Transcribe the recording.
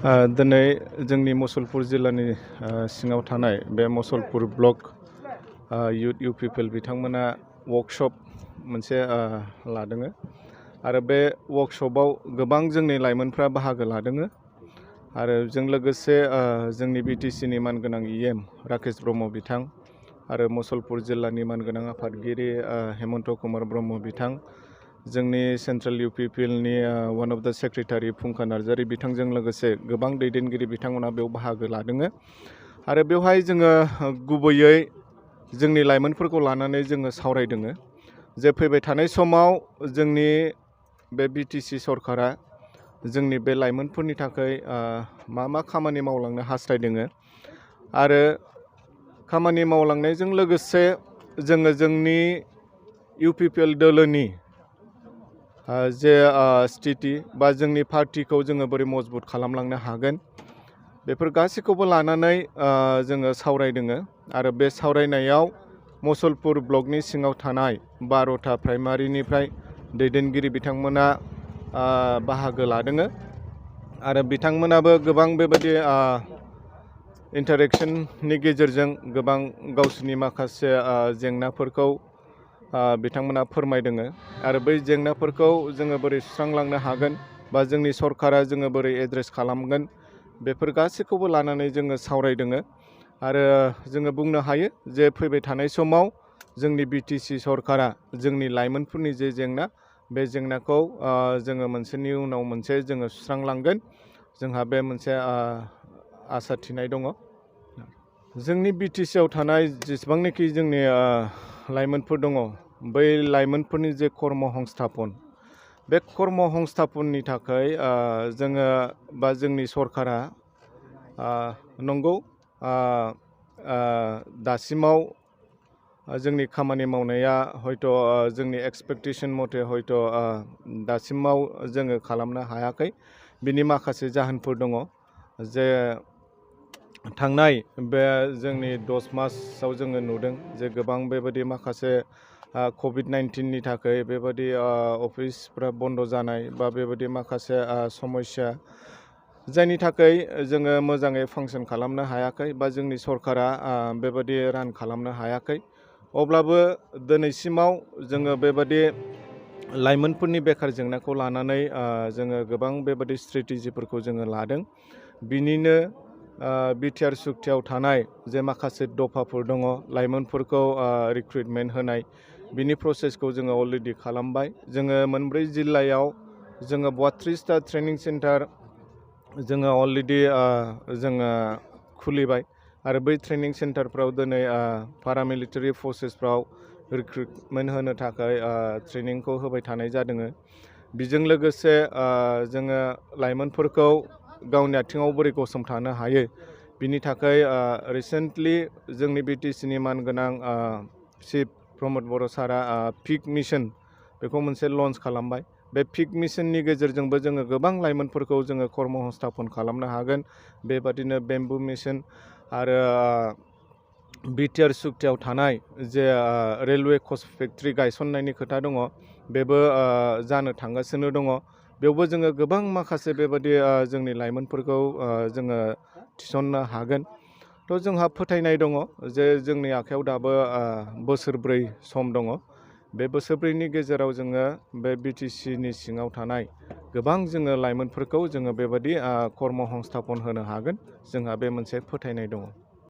दिनै जोंनि मुसलपुर जिल्लानि सिङाव थानाय बे मुसलपुर ब्लक युथ UPPL बिथांमोना वर्कशप मोनसे लादों आरो बे वर्कशपआव गोबां जोंनि लाइमोनफ्रा बाहागो लादों आरो जों लोगोसे जोंनि BTC नि मानगोनां EM राकेश ब्रह्म बिथां आरो मुसलपुर जिल्लानि मानगोनां आफादगिरि हेमन्त कुमार ब्रह्म बिथां जोंनि सेन्ट्रेल UPPL नि वन अफ द सेक्रेटारि फुंखा नार्जारि बिथांजों लोगोसे गोबां दैदेनगिरि बिथांमोना बेयाव बाहागो लादों आरो बेवहाय जोङो गुबैयै जोंनि लाइमोनफोरखौ लानानै जोङो सावरायदों जे फैबाय थानाय समाव जोंनि बे BTC सरकारा जोंनि बे लाइमोनफोरनि थाखाय मा खामानि मावलांनो हास्थायदों आरो खामानि मावलांनायजों लोगोसे जोङो जोंनि UPPL दोलोनि जे स्थिति बा जोंनि पार्टिखौ जोङो बोरै मजबुत खालामलांनो हागोन बेफोर गासैखौबो लानानै जोङो सावरायदों आरो बे सावरायनायाव मुसलपुर ब्लकनि सिङाव थानाय 12था प्राइमारिनिफ्राय दैदेनगिरि बिथांमोना बाहागो लादों आरो बिथांमोनाबो गोबां बेबायदि इन्टारेक्शननि गेजेरजों गोबां गावसोरनि माखासे जेंनाफोरखौ बिथांमोना फोरमायदों आरो बै जेंनाफोरखौ जोङो बोरै सुस्रांलांनो हागोन बा जोंनि सरकारा जोङो बोरै एड्रेस खालामगोन बेफोर गासैखौबो लानानै जोङो सावरायदों आरो जोङो बुंनो हायो जे फैबाय थानाय समाव जोंनि BTC सरकारा जोंनि लाइमोनफोरनि जे जेंना बे जेंनाखौ जोङो मोनसेनि उनाव मोनसे जोङो सुस्रांलांगोन जोंहा बे मोनसे आसा थिनाय दङ। जोंनि BTC आव थानाय जेसेबांनाखि जोंनि लाइमोनफोर दङ बै लाइमोनफोरनि जे कर्म संस्थापन बे कर्म संस्थापननि थाखाय जोङो बा जोंनि सरकारा नंगौ दासिमाव जोंनि खामानि मावनाया हयथ' जोंनि एक्सपेक्टेशन मथे हयथ' दासिमाव जोङो खालामनो हायाखै बिनि माखासे जाहोनफोर दङ जे थांनाय बे जोंनि 10 मासाव जोङो नुदों जे गोबां बेबायदि माखासे COVID-19 नि थाखाय बेबायदि अफिसफ्रा बन्द जानाय बा बेबायदि माखासे समस्या जायनि थाखाय जोङो मोजाङै फांसन खालामनो हायाखै बा जोंनि सरकारा बेबायदि रान खालामनो हायाखै अब्लाबो दिनैसिमाव जोङो बेबायदि लाइमोनफोरनि बेखार जेंनाखौ लानानै जोङो गोबां बेबायदि स्ट्रेटेजिफोरखौ जोङो लादों बिनिनो बिटिआर सुक्तियाव थानाय जे माखासे दफाफोर दङ लाइमोनफोरखौ रिक्रुटमेन्ट होनाय बिनि प्रसेसखौ जोङो अलरेडि खालामबाय जोङो मोनब्रै जिल्लायाव जोङो 32टा ट्रेनिं सेन्टार जोङो अलरेडि जोङो खुलिबाय आरो बै ट्रेनिं सेन्टारफ्राव दिनै पारामिलिटारि फोर्सेसफ्राव रिक्रुटमेन्ट होनो थाखाय ट्रेनिंखौ होबाय थानाय जादों बेजों लोगोसे जोङो लाइमोनफोरखौ गावनि आथिङाव बोरै गसंथानो हायो बिनि थाखाय रिसेन्टलि जोंनि BTC नि मानगोनां चिफ प्रमद बर' सारा पिक मिशन बेखौ मोनसे लन्च खालामबाय बे पिक मिशननि गेजेरजोंबो जोङो गोबां लाइमोनफोरखौ जोङो कर्म संस्थापन खालामनो हागोन बेबादिनो बेम्बु मिशन आरो बिटिआर सुक्तियाव थानाय जे रेलवे कच फेक्ट्रि गायसननायनि खोथा दङ बेबो जानो थांगासिनो दङ बेयावबो जोङो गोबां माखासे बेबायदि जोंनि लाइमोनफोरखौ जोङो थिसननो हागोन थ' जोंहा फोथायनाय दङ जे जोंनि आखायाव दाबो बोसोरब्रै सम दङ बे बोसोरब्रैनि गेजेराव जोङो बे BTC नि सिङाव थानाय गोबां जोङो लाइमोनफोरखौ जोङो बेबायदि कर्म संस्थापन होनो हागोन जोंहा बे मोनसे फोथायनाय दङ।